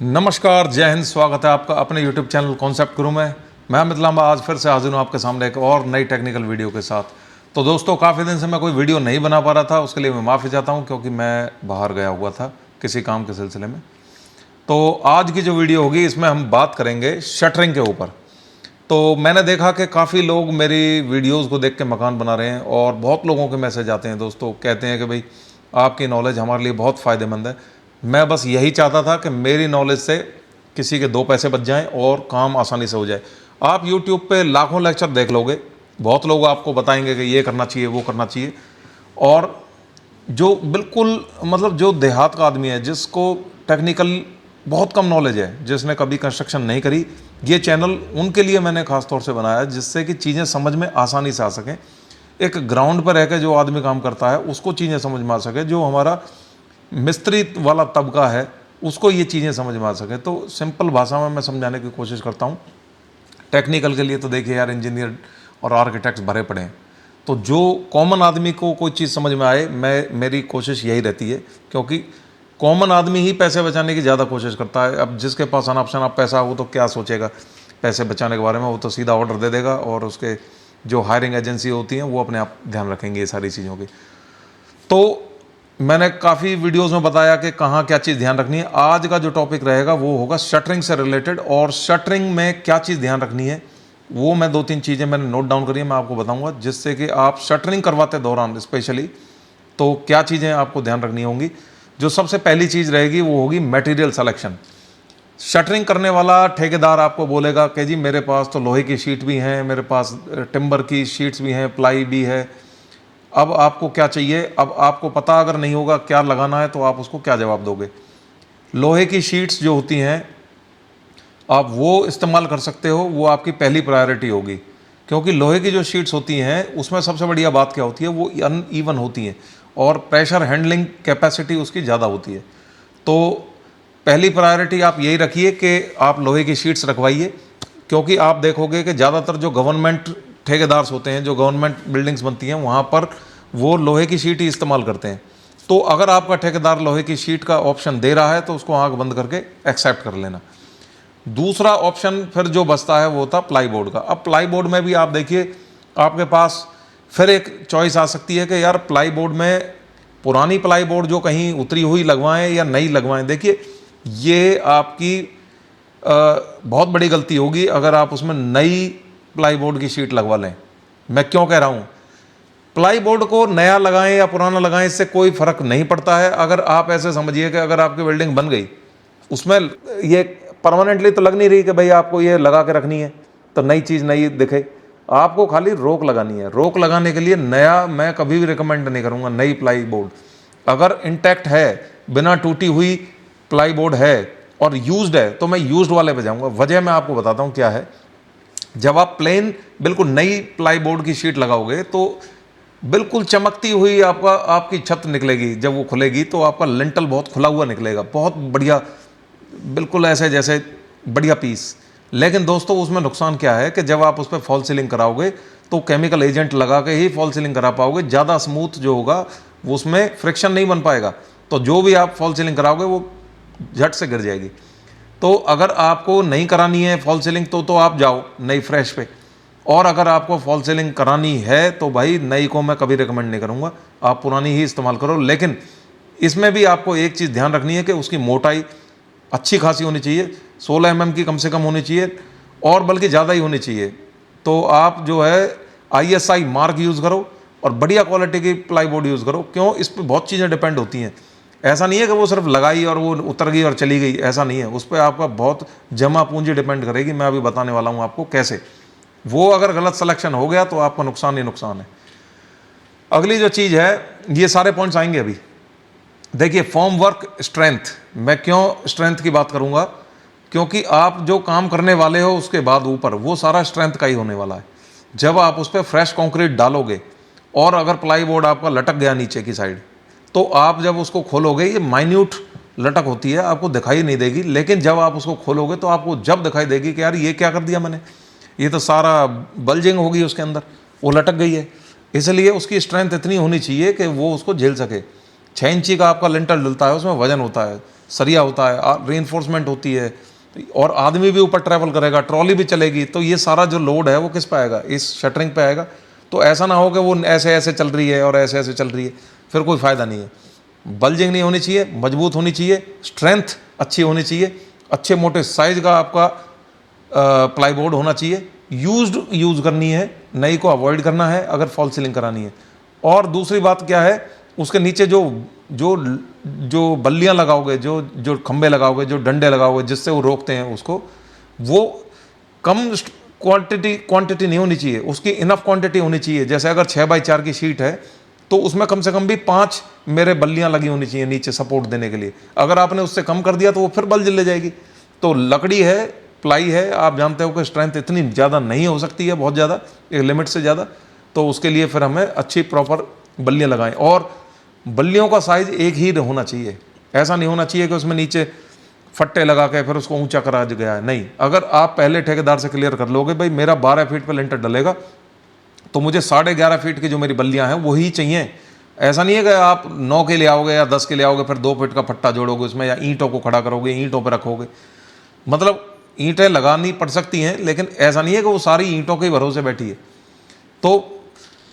नमस्कार, जय हिंद। स्वागत है आपका अपने YouTube चैनल कॉन्सेप्ट गुरु में। मैं अमित लांबा आज फिर से हाजिर हूँ आपके सामने एक और नई टेक्निकल वीडियो के साथ। तो दोस्तों, काफ़ी दिन से मैं कोई वीडियो नहीं बना पा रहा था, उसके लिए मैं माफ़ी चाहता हूँ क्योंकि मैं बाहर गया हुआ था किसी काम के सिलसिले में। तो आज की जो वीडियो होगी इसमें हम बात करेंगे शटरिंग के ऊपर। तो मैंने देखा कि काफ़ी लोग मेरी वीडियोज़ को देख के मकान बना रहे हैं और बहुत लोगों के मैसेज आते हैं दोस्तों, कहते हैं कि भाई आपकी नॉलेज हमारे लिए बहुत फ़ायदेमंद है। मैं बस यही चाहता था कि मेरी नॉलेज से किसी के दो पैसे बच जाएं और काम आसानी से हो जाए। आप YouTube पे लाखों लेक्चर देख लोगे, बहुत लोग आपको बताएंगे कि ये करना चाहिए, वो करना चाहिए। और जो बिल्कुल मतलब जो देहात का आदमी है, जिसको टेक्निकल बहुत कम नॉलेज है, जिसने कभी कंस्ट्रक्शन नहीं करी, ये चैनल उनके लिए मैंने ख़ास तौर से बनाया जिससे कि चीज़ें समझ में आसानी से आ सकें। एक ग्राउंड पर रह के जो आदमी काम करता है उसको चीज़ें समझ में आ सके, जो हमारा मिस्त्री वाला तबका है उसको ये चीज़ें समझ में आ सके। तो सिंपल भाषा में मैं समझाने की कोशिश करता हूँ। टेक्निकल के लिए तो देखिए यार, इंजीनियर और आर्किटेक्ट्स भरे पड़े हैं। तो जो कॉमन आदमी को कोई चीज़ समझ में आए, मेरी कोशिश यही रहती है, क्योंकि कॉमन आदमी ही पैसे बचाने की ज़्यादा कोशिश करता है। अब जिसके पास अनाप शनाप पैसा हो तो क्या सोचेगा पैसे बचाने के बारे में, वो तो सीधा ऑर्डर दे देगा और उसके जो हायरिंग एजेंसी होती हैं वो अपने आप ध्यान रखेंगे ये सारी चीज़ों की। तो मैंने काफ़ी वीडियोस में बताया कि कहाँ क्या चीज़ ध्यान रखनी है। आज का जो टॉपिक रहेगा वो होगा शटरिंग से रिलेटेड, और शटरिंग में क्या चीज़ ध्यान रखनी है वो मैं दो तीन चीज़ें मैंने नोट डाउन करी है, मैं आपको बताऊंगा, जिससे कि आप शटरिंग करवाते दौरान स्पेशली तो क्या चीज़ें आपको ध्यान रखनी होंगी। जो सबसे पहली चीज़ रहेगी वो होगी मटेरियल सिलेक्शन। शटरिंग करने वाला ठेकेदार आपको बोलेगा कि जी मेरे पास तो लोहे की शीट भी हैं, मेरे पास टिम्बर की शीट्स भी हैं, प्लाई भी है, अब आपको क्या चाहिए। अब आपको पता अगर नहीं होगा क्या लगाना है तो आप उसको क्या जवाब दोगे। लोहे की शीट्स जो होती हैं आप वो इस्तेमाल कर सकते हो, वो आपकी पहली प्रायोरिटी होगी, क्योंकि लोहे की जो शीट्स होती हैं उसमें सबसे बढ़िया बात क्या होती है, वो अनइवन होती हैं और प्रेशर हैंडलिंग कैपेसिटी उसकी ज़्यादा होती है। तो पहली प्रायोरिटी आप यही रखिए कि आप लोहे की शीट्स रखवाइए, क्योंकि आप देखोगे कि ज़्यादातर जो गवर्नमेंट ठेकेदार्स होते हैं, जो गवर्नमेंट बिल्डिंग्स बनती हैं, वहाँ पर वो लोहे की शीट ही इस्तेमाल करते हैं। तो अगर आपका ठेकेदार लोहे की शीट का ऑप्शन दे रहा है तो उसको आंख बंद करके एक्सेप्ट कर लेना। दूसरा ऑप्शन फिर जो बचता है वो होता प्लाई बोर्ड का। अब प्लाई बोर्ड में भी आप देखिए, आपके पास फिर एक चॉइस आ सकती है कि यार प्लाई बोर्ड में पुरानी प्लाई बोर्ड जो कहीं उतरी हुई लगवाएं या नई लगवाएं। देखिए ये आपकी बहुत बड़ी गलती होगी अगर आप उसमें नई प्लाई बोर्ड की शीट लगवा लें। मैं क्यों कह रहा हूँ, प्लाई बोर्ड को नया लगाएं या पुराना लगाएं इससे कोई फर्क नहीं पड़ता है। अगर आप ऐसे समझिए कि अगर आपकी बिल्डिंग बन गई, उसमें ये परमानेंटली तो लग नहीं रही कि भाई आपको ये लगा के रखनी है तो नई चीज़ नई दिखे, आपको खाली रोक लगानी है। रोक लगाने के लिए नया मैं कभी भी रिकमेंड नहीं करूँगा। नई प्लाई बोर्ड अगर इंटैक्ट है, बिना टूटी हुई प्लाई बोर्ड है और यूज्ड है, तो मैं यूज्ड वाले पे जाऊँगा। वजह मैं आपको बताता हूँ क्या है। जब आप प्लेन बिल्कुल नई प्लाई बोर्ड की शीट लगाओगे तो बिल्कुल चमकती हुई आपकी छत निकलेगी। जब वो खुलेगी तो आपका लिंटल बहुत खुला हुआ निकलेगा, बहुत बढ़िया, बिल्कुल ऐसे जैसे बढ़िया पीस। लेकिन दोस्तों उसमें नुकसान क्या है कि जब आप उस पर फॉल सीलिंग कराओगे तो केमिकल एजेंट लगा के ही फॉल सीलिंग करा पाओगे। ज़्यादा स्मूथ जो होगा वो उसमें फ्रिक्शन नहीं बन पाएगा, तो जो भी आप फॉल सीलिंग कराओगे वो झट से गिर जाएगी। तो अगर आपको नहीं करानी है फॉल सीलिंग तो आप जाओ नई फ्रेश पे, और अगर आपको फॉल सीलिंग करानी है तो भाई नई को मैं कभी रिकमेंड नहीं करूँगा, आप पुरानी ही इस्तेमाल करो। लेकिन इसमें भी आपको एक चीज़ ध्यान रखनी है कि उसकी मोटाई अच्छी खासी होनी चाहिए, 16 mm की कम से कम होनी चाहिए, और बल्कि ज़्यादा ही होनी चाहिए। तो आप जो है ISI मार्क यूज़ करो और बढ़िया क्वालिटी की प्लाई बोर्ड यूज़ करो। क्यों, इस पर बहुत चीज़ें डिपेंड होती हैं। ऐसा नहीं है कि वो सिर्फ लगाई और वो उतर गई और चली गई, ऐसा नहीं है। उस पर आपका बहुत जमा पूंजी डिपेंड करेगी। मैं अभी बताने वाला हूँ आपको कैसे। वो अगर गलत सिलेक्शन हो गया तो आपका नुकसान ही नुकसान है। अगली जो चीज़ है, ये सारे पॉइंट्स आएंगे अभी। देखिए फॉर्म वर्क स्ट्रेंथ, मैं क्यों स्ट्रेंथ की बात करूंगा, क्योंकि आप जो काम करने वाले हो उसके बाद ऊपर वो सारा स्ट्रेंथ का ही होने वाला है। जब आप उस पर फ्रेश कंक्रीट डालोगे और अगर प्लाई बोर्ड आपका लटक गया नीचे की साइड, तो आप जब उसको खोलोगे, ये माइन्यूट लटक होती है, आपको दिखाई नहीं देगी, लेकिन जब आप उसको खोलोगे तो आपको जब दिखाई देगी कि यार ये क्या कर दिया मैंने, ये तो सारा बल्जिंग होगी उसके अंदर, वो लटक गई है। इसलिए उसकी स्ट्रेंथ इतनी होनी चाहिए कि वो उसको झेल सके। 6 इंची का आपका लिंटर डलता है, उसमें वजन होता है, सरिया होता है, रीइंफोर्समेंट होती है, और आदमी भी ऊपर ट्रैवल करेगा, ट्रॉली भी चलेगी, तो ये सारा जो लोड है वो किस पे आएगा? इस शटरिंग पे आएगा। तो ऐसा ना हो कि वो ऐसे ऐसे चल रही है और ऐसे ऐसे चल रही है, फिर कोई फ़ायदा नहीं है। बल्जिंग नहीं होनी चाहिए, मजबूत होनी चाहिए, स्ट्रेंथ अच्छी होनी चाहिए, अच्छे मोटे साइज का आपका प्लाईबोर्ड होना चाहिए, यूज़ करनी है, नई को अवॉइड करना है अगर फॉल सीलिंग करानी है। और दूसरी बात क्या है, उसके नीचे जो जो जो बल्लियाँ लगाओगे, जो जो खंबे लगाओगे, जो डंडे लगाओगे जिससे वो रोकते हैं उसको, वो कम क्वांटिटी नहीं होनी चाहिए, उसकी इनफ क्वांटिटी होनी चाहिए। जैसे अगर 6x4 की शीट है तो उसमें कम से कम भी 5 मेरे बल्लियाँ लगी होनी चाहिए नीचे सपोर्ट देने के लिए। अगर आपने उससे कम कर दिया तो वो फिर बल ले जाएगी। तो लकड़ी है, प्लाई है, आप जानते हो कि स्ट्रेंथ इतनी ज़्यादा नहीं हो सकती है, बहुत ज़्यादा, एक लिमिट से ज़्यादा। तो उसके लिए फिर हमें अच्छी प्रॉपर बल्लियाँ लगाएं, और बल्लियों का साइज़ एक ही होना चाहिए। ऐसा नहीं होना चाहिए कि उसमें नीचे फट्टे लगा के फिर उसको ऊंचा करा गया है, नहीं। अगर आप पहले ठेकेदार से क्लियर कर लोगे भाई मेरा 12 फीट पर लिंटर डलेगा तो मुझे 11.5 फीट की जो मेरी बल्लियाँ हैं वही चाहिए। ऐसा नहीं है कि आप 9 के ले आओगे या 10 के ले आओगे, फिर 2 फीट का फट्टा जोड़ोगे उसमें, या ईंटों को खड़ा करोगे, ईंटों पर रखोगे। मतलब ईंटें लगानी पड़ सकती हैं, लेकिन ऐसा नहीं है कि वो सारी ईंटों के भरोसे बैठी है। तो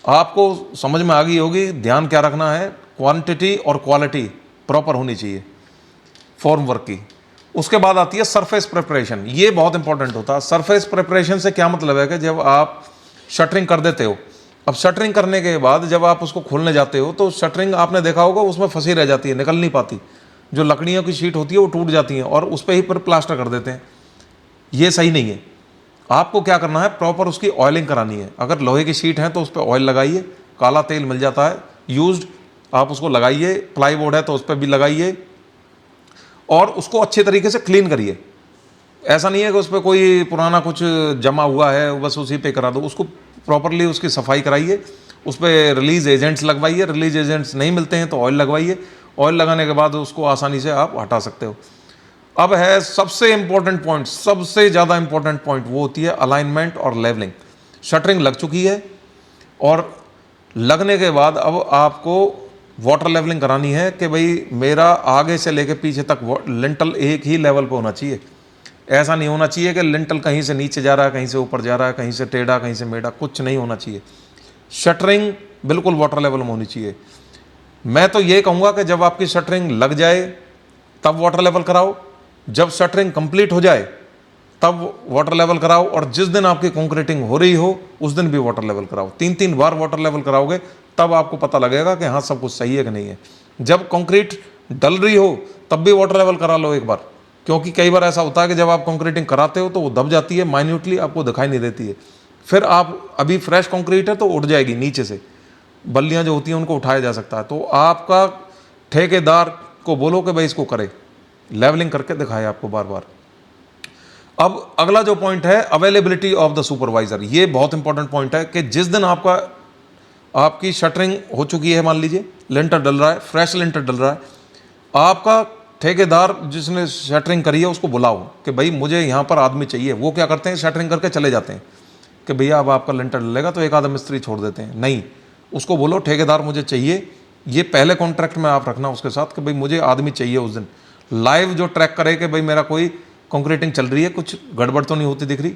आपको समझ में आ गई होगी ध्यान क्या रखना है, क्वांटिटी और क्वालिटी प्रॉपर होनी चाहिए फॉर्म वर्क की। उसके बाद आती है सरफेस प्रिपरेशन, ये बहुत इंपॉर्टेंट होता है। सरफेस प्रिपरेशन से क्या मतलब है कि जब आप शटरिंग कर देते हो, अब शटरिंग करने के बाद जब आप उसको खोलने जाते हो तो शटरिंग आपने देखा होगा उसमें फंसी रह जाती है, निकल नहीं पाती। जो लकड़ियों की शीट होती है वो टूट जाती हैं और उस पर ही फिर प्लास्टर कर देते हैं। ये सही नहीं है। आपको क्या करना है, प्रॉपर उसकी ऑयलिंग करानी है। अगर लोहे की शीट है तो उस पर ऑयल लगाइए, काला तेल मिल जाता है यूज्ड, आप उसको लगाइए। प्लाईबोर्ड है तो उस पर भी लगाइए, और उसको अच्छे तरीके से क्लीन करिए। ऐसा नहीं है कि उस पर कोई पुराना कुछ जमा हुआ है बस उसी पे करा दो, उसको प्रॉपरली उसकी सफाई कराइए। उस पर रिलीज एजेंट्स लगवाइए, रिलीज एजेंट्स नहीं मिलते हैं तो ऑयल लगवाइए। ऑयल लगाने के बाद उसको आसानी से आप हटा सकते हो। अब है सबसे इंपॉर्टेंट पॉइंट, सबसे ज़्यादा इंपॉर्टेंट पॉइंट, वो होती है अलाइनमेंट और लेवलिंग। शटरिंग लग चुकी है और लगने के बाद अब आपको वाटर लेवलिंग करानी है कि भाई मेरा आगे से लेकर पीछे तक लिंटल एक ही लेवल पे होना चाहिए। ऐसा नहीं होना चाहिए कि लिंटल कहीं से नीचे जा रहा है, कहीं से ऊपर जा रहा है, कहीं से टेढ़ा, कहीं से मेढ़ा, कुछ नहीं होना चाहिए। शटरिंग बिल्कुल वाटर लेवल में होनी चाहिए। मैं तो ये कहूँगा कि जब आपकी शटरिंग लग जाए तब वाटर लेवल कराओ, जब शटरिंग कंप्लीट हो जाए तब वाटर लेवल कराओ, और जिस दिन आपकी कंक्रीटिंग हो रही हो उस दिन भी वाटर लेवल कराओ। 3-3 बार वाटर लेवल कराओगे तब आपको पता लगेगा कि हाँ सब कुछ सही है कि नहीं है। जब कंक्रीट डल रही हो तब भी वाटर लेवल करा लो एक बार, क्योंकि कई बार ऐसा होता है कि जब आप कंक्रीटिंग कराते हो तो वो दब जाती है, माइन्यूटली आपको दिखाई नहीं देती है। फिर आप अभी फ्रेश कंक्रीट है तो उठ जाएगी नीचे से, बल्लियाँ जो होती हैं उनको उठाया जा सकता है। तो आपका ठेकेदार को बोलो कि भाई इसको करे, लेवलिंग करके दिखाए आपको बार बार। अब अगला जो पॉइंट है अवेलेबिलिटी ऑफ द सुपरवाइजर, ये बहुत इंपॉर्टेंट पॉइंट है कि जिस दिन आपकी शटरिंग हो चुकी है, मान लीजिए लिंटर डल रहा है, फ्रेश लिंटर डल रहा है, आपका ठेकेदार जिसने शटरिंग करी है उसको बुलाओ कि भाई मुझे यहाँ पर आदमी चाहिए। वो क्या करते हैं, शटरिंग करके चले जाते हैं कि भैया अब आपका लिंटर डलेगा, तो एक आधा मिस्त्री छोड़ देते हैं। नहीं, उसको बोलो ठेकेदार मुझे चाहिए, ये पहले कॉन्ट्रैक्ट में आप रखना उसके साथ कि भाई मुझे आदमी चाहिए उस दिन, लाइव जो ट्रैक करे कि भाई मेरा कोई कंक्रीटिंग चल रही है, कुछ गड़बड़ तो नहीं होती दिख रही,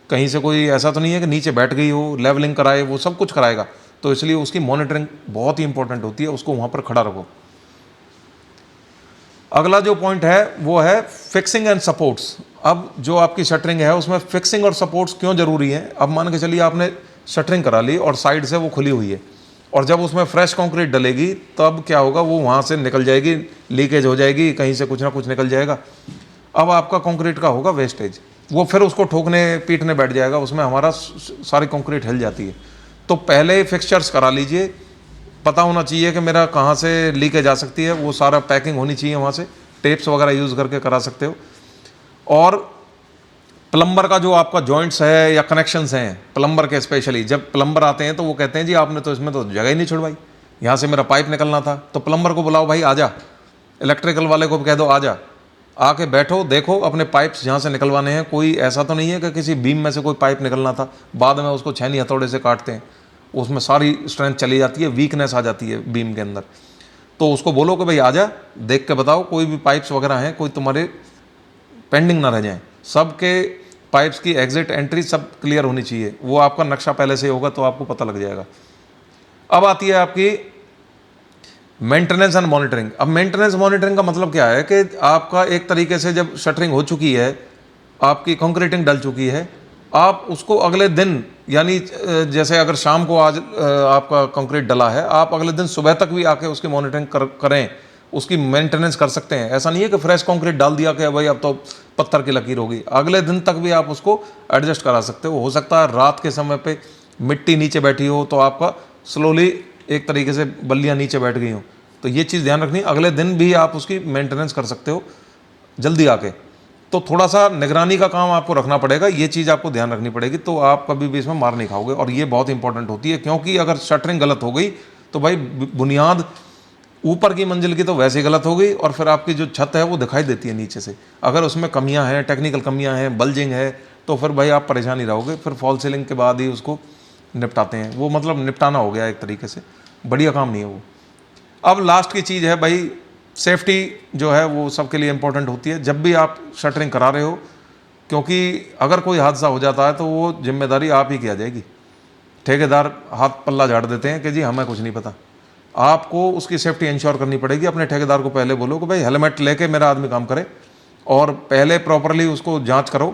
कहीं से कोई ऐसा तो नहीं है कि नीचे बैठ गई हो, लेवलिंग कराए, वो सब कुछ कराएगा। तो इसलिए उसकी मॉनिटरिंग बहुत ही इंपॉर्टेंट होती है, उसको वहाँ पर खड़ा रखो। अगला जो पॉइंट है वो है फिक्सिंग एंड सपोर्ट्स। अब जो आपकी शटरिंग है उसमें फिक्सिंग और सपोर्ट्स क्यों जरूरी है। अब मान के चलिए आपने शटरिंग करा ली और साइड से वो खुली हुई है, और जब उसमें फ्रेश कंक्रीट डलेगी तब क्या होगा, वो वहाँ से निकल जाएगी, लीकेज हो जाएगी, कहीं से कुछ ना कुछ निकल जाएगा। अब आपका कंक्रीट का होगा वेस्टेज, वो फिर उसको ठोकने पीटने बैठ जाएगा, उसमें हमारा सारी कंक्रीट हिल जाती है। तो पहले फिक्सचर्स करा लीजिए, पता होना चाहिए कि मेरा कहाँ से लीकेज आ सकती है, वो सारा पैकिंग होनी चाहिए, वहाँ से टेप्स वगैरह यूज़ करके करा सकते हो। और प्लम्बर का जो आपका जॉइंट्स है या कनेक्शंस हैं प्लम्बर के, स्पेशली जब प्लम्बर आते हैं तो वो कहते हैं जी आपने तो इसमें तो जगह ही नहीं छुड़वाई, यहाँ से मेरा पाइप निकलना था। तो प्लम्बर को बुलाओ, भाई आजा, इलेक्ट्रिकल वाले को भी कह दो आजा, आके बैठो, देखो अपने पाइप्स जहाँ से निकलवाने हैं, कोई ऐसा तो नहीं है कि किसी बीम में से कोई पाइप निकलना था, बाद में उसको छैनी हथौड़े से काटते हैं। उसमें सारी स्ट्रेंथ चली जाती है, वीकनेस आ जाती है बीम के अंदर। तो उसको बोलो कि भाई आजा, देख के बताओ कोई भी पाइप्स वगैरह हैं कोई तुम्हारे पेंडिंग ना रह जाएं, सबके पाइप्स की एग्जिट एंट्री सब क्लियर होनी चाहिए। वो आपका नक्शा पहले से होगा तो आपको पता लग जाएगा। अब आती है आपकी मेंटेनेंस एंड मॉनिटरिंग। अब मेंटेनेंस मॉनिटरिंग का मतलब क्या है कि आपका एक तरीके से जब शटरिंग हो चुकी है, आपकी कंक्रीटिंग डल चुकी है, आप उसको अगले दिन, यानी जैसे अगर शाम को आज आपका कंक्रीट डला है, आप अगले दिन सुबह तक भी आके उसकी मॉनिटरिंग करें, उसकी मेंटेनेंस कर सकते हैं। ऐसा नहीं है कि फ्रेश कंक्रीट डाल दिया कि भाई अब तो पत्थर की लकीर होगी, अगले दिन तक भी आप उसको एडजस्ट करा सकते हो सकता है रात के समय पे मिट्टी नीचे बैठी हो तो आपका स्लोली एक तरीके से बल्लियाँ नीचे बैठ गई हो, तो ये चीज़ ध्यान रखनी, अगले दिन भी आप उसकी मेंटेनेंस कर सकते हो जल्दी आके। तो थोड़ा सा निगरानी का काम आपको रखना पड़ेगा, ये चीज़ आपको ध्यान रखनी पड़ेगी, तो आप कभी भी इसमें मार नहीं खाओगे। और ये बहुत इंपॉर्टेंट होती है, क्योंकि अगर शटरिंग गलत हो गई तो भाई बुनियाद ऊपर की मंजिल की तो वैसे ही गलत हो गई, और फिर आपकी जो छत है वो दिखाई देती है नीचे से। अगर उसमें कमियां हैं, टेक्निकल कमियां हैं, बल्जिंग है, तो फिर भाई आप परेशान ही रहोगे। फिर फॉल सीलिंग के बाद ही उसको निपटाते हैं, वो मतलब निपटाना हो गया एक तरीके से, बढ़िया काम नहीं है वो। अब लास्ट की चीज़ है भाई सेफ्टी, जो है वो सबके लिए इंपॉर्टेंट होती है जब भी आप शटरिंग करा रहे हो, क्योंकि अगर कोई हादसा हो जाता है तो वो जिम्मेदारी आप ही की आ जाएगी। ठेकेदार हाथ पल्ला झाड़ देते हैं कि जी हमें कुछ नहीं पता, आपको उसकी सेफ्टी इंश्योर करनी पड़ेगी। अपने ठेकेदार को पहले बोलो कि भाई हेलमेट लेके मेरा आदमी काम करे, और पहले प्रॉपरली उसको जांच करो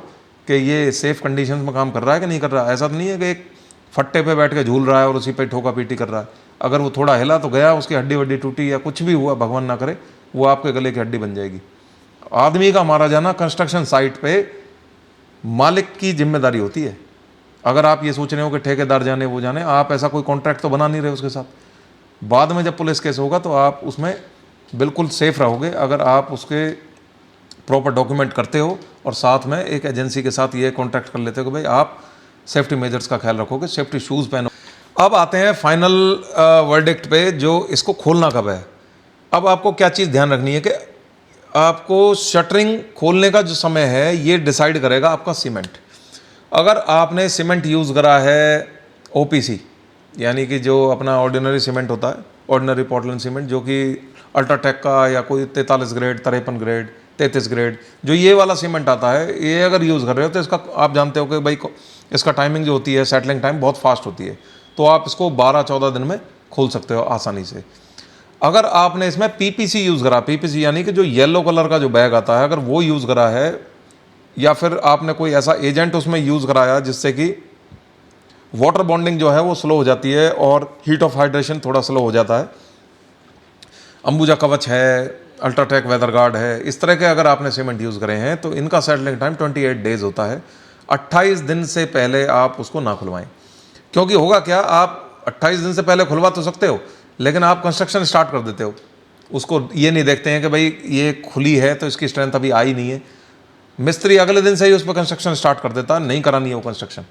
कि ये सेफ कंडीशंस में काम कर रहा है कि नहीं कर रहा है। ऐसा तो नहीं है कि एक फट्टे पे बैठ के झूल रहा है और उसी पे ठोका पीटी कर रहा है। अगर वो थोड़ा हिला तो गया, उसकी हड्डी वड्डी टूटी या कुछ भी हुआ, भगवान ना करे, वो आपके गले की हड्डी बन जाएगी। आदमी का मारा जाना कंस्ट्रक्शन साइट पे मालिक की जिम्मेदारी होती है। अगर आप ये सोच रहे हो कि ठेकेदार जाने वो जाने, आप ऐसा कोई कॉन्ट्रैक्ट तो बना नहीं रहे उसके साथ। बाद में जब पुलिस केस होगा तो आप उसमें बिल्कुल सेफ रहोगे अगर आप उसके प्रॉपर डॉक्यूमेंट करते हो और साथ में एक एजेंसी के साथ ये कॉन्ट्रैक्ट कर लेते हो कि भाई आप सेफ्टी मेजर्स का ख्याल रखोगे, सेफ्टी शूज़ पहनो। अब आते हैं फाइनल वर्डिक्ट पे, जो इसको खोलना कब है। अब आपको क्या चीज़ ध्यान रखनी है कि आपको शटरिंग खोलने का जो समय है ये डिसाइड करेगा आपका सीमेंट। अगर आपने सीमेंट यूज़ करा है ओपीसी, यानी कि जो अपना ऑर्डिनरी सीमेंट होता है, ऑर्डिनरी पोर्टलैंड सीमेंट, जो कि अल्ट्राटेक का या कोई 43 ग्रेड, 53 ग्रेड, 33 ग्रेड, जो ये वाला सीमेंट आता है, ये अगर यूज़ कर रहे हो तो इसका आप जानते हो कि भाई इसका टाइमिंग जो होती है, सेटलिंग टाइम बहुत फास्ट होती है, तो आप इसको 12-14 दिन में खोल सकते हो आसानी से। अगर आपने इसमें पीपीसी यूज़ करा, पीपीसी यानी कि जो येलो कलर का जो बैग आता है, अगर वो यूज़ करा है, या फिर आपने कोई ऐसा एजेंट उसमें यूज़ कराया जिससे कि वाटर बॉन्डिंग जो है वो स्लो हो जाती है और हीट ऑफ हाइड्रेशन थोड़ा स्लो हो जाता है, अंबुजा कवच है, अल्ट्राटेक वेदर गार्ड है, इस तरह के अगर आपने सीमेंट यूज़ करे हैं तो इनका सेटलिंग टाइम 28 डेज होता है। 28 दिन से पहले आप उसको ना खुलवाएं, क्योंकि होगा क्या, आप 28 दिन से पहले खुलवा तो सकते हो लेकिन आप कंस्ट्रक्शन स्टार्ट कर देते हो, उसको ये नहीं देखते हैं कि भाई ये खुली है तो इसकी स्ट्रेंथ अभी आई नहीं है। मिस्त्री अगले दिन से ही उस पर कंस्ट्रक्शन स्टार्ट कर देता है, नहीं करानी है वो कंस्ट्रक्शन।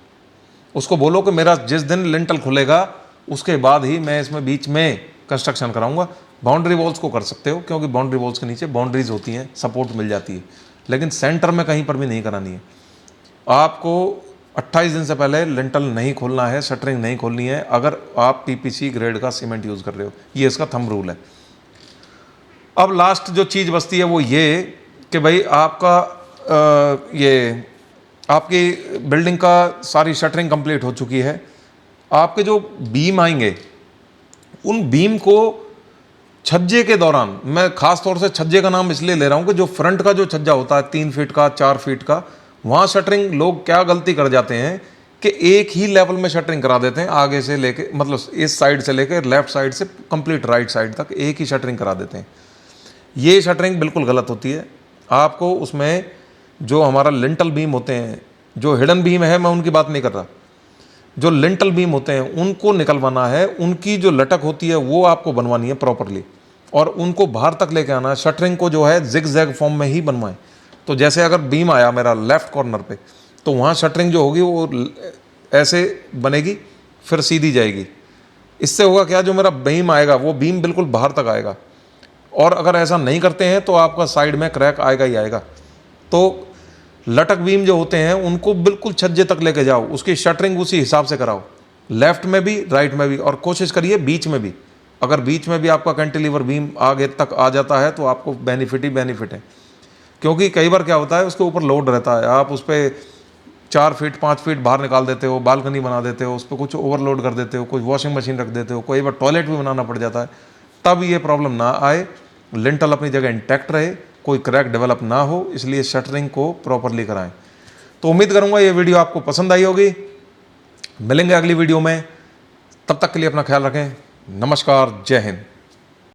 उसको बोलो कि मेरा जिस दिन लिंटल खुलेगा उसके बाद ही मैं इसमें बीच में कंस्ट्रक्शन कराऊंगा। बाउंड्री वॉल्स को कर सकते हो, क्योंकि बाउंड्री वॉल्स के नीचे बाउंड्रीज होती हैं, सपोर्ट मिल जाती है, लेकिन सेंटर में कहीं पर भी नहीं करानी है। आपको 28 दिन से पहले लिंटल नहीं खोलना है, शटरिंग नहीं खोलनी है, अगर आप पीपीसी ग्रेड का सीमेंट यूज़ कर रहे हो। ये इसका थंब रूल है। अब लास्ट जो चीज़ बचती है वो ये कि भाई आपका ये आपकी बिल्डिंग का सारी शटरिंग कंप्लीट हो चुकी है, आपके जो बीम आएंगे उन बीम को छज्जे के दौरान, मैं खास तौर से छज्जे का नाम इसलिए ले रहा हूँ कि जो फ्रंट का जो छज्जा होता है 3 फीट का, 4 फीट का, वहाँ शटरिंग लोग क्या गलती कर जाते हैं कि एक ही लेवल में शटरिंग करा देते हैं, आगे से लेके, मतलब इस साइड से लेके लेफ्ट साइड से कंप्लीट राइट साइड तक एक ही शटरिंग करा देते हैं। ये शटरिंग बिल्कुल गलत होती है। आपको उसमें जो हमारा लिंटल बीम होते हैं, जो हिडन बीम है मैं उनकी बात नहीं कर रहा, जो लिंटल बीम होते हैं उनको निकलवाना है, उनकी जो लटक होती है वो आपको बनवानी है प्रॉपरली, और उनको बाहर तक लेके आना है। शटरिंग को जो है जिग जैग फॉर्म में ही बनवाएं। तो जैसे अगर बीम आया मेरा लेफ्ट कॉर्नर पे, तो वहाँ शटरिंग जो होगी वो ऐसे बनेगी, फिर सीधी जाएगी। इससे होगा क्या, जो मेरा बीम आएगा वो बीम बिल्कुल बाहर तक आएगा। और अगर ऐसा नहीं करते हैं तो आपका साइड में क्रैक आएगा ही आएगा। तो लटक बीम जो होते हैं उनको बिल्कुल छज्जे तक लेके जाओ, उसकी शटरिंग उसी हिसाब से कराओ, लेफ्ट में भी राइट में भी, और कोशिश करिए बीच में भी। अगर बीच में भी आपका कैंटिलीवर बीम आगे तक आ जाता है तो आपको बेनिफिट ही बेनिफिट है। क्योंकि कई बार क्या होता है, उसके ऊपर लोड रहता है, आप उस पर 4 फीट 5 फीट बाहर निकाल देते हो, बालकनी बना देते हो, उस पर कुछ ओवरलोड कर देते हो, कुछ वॉशिंग मशीन रख देते हो, कोई बार टॉयलेट भी बनाना पड़ जाता है। तब ये प्रॉब्लम ना आए, लिंटल अपनी जगह इंटैक्ट रहे, कोई क्रैक डेवलप ना हो, इसलिए शटरिंग को प्रॉपरली कराएं। तो उम्मीद करूंगा ये वीडियो आपको पसंद आई होगी। मिलेंगे अगली वीडियो में, तब तक के लिए अपना ख्याल रखें। नमस्कार, जय हिंद।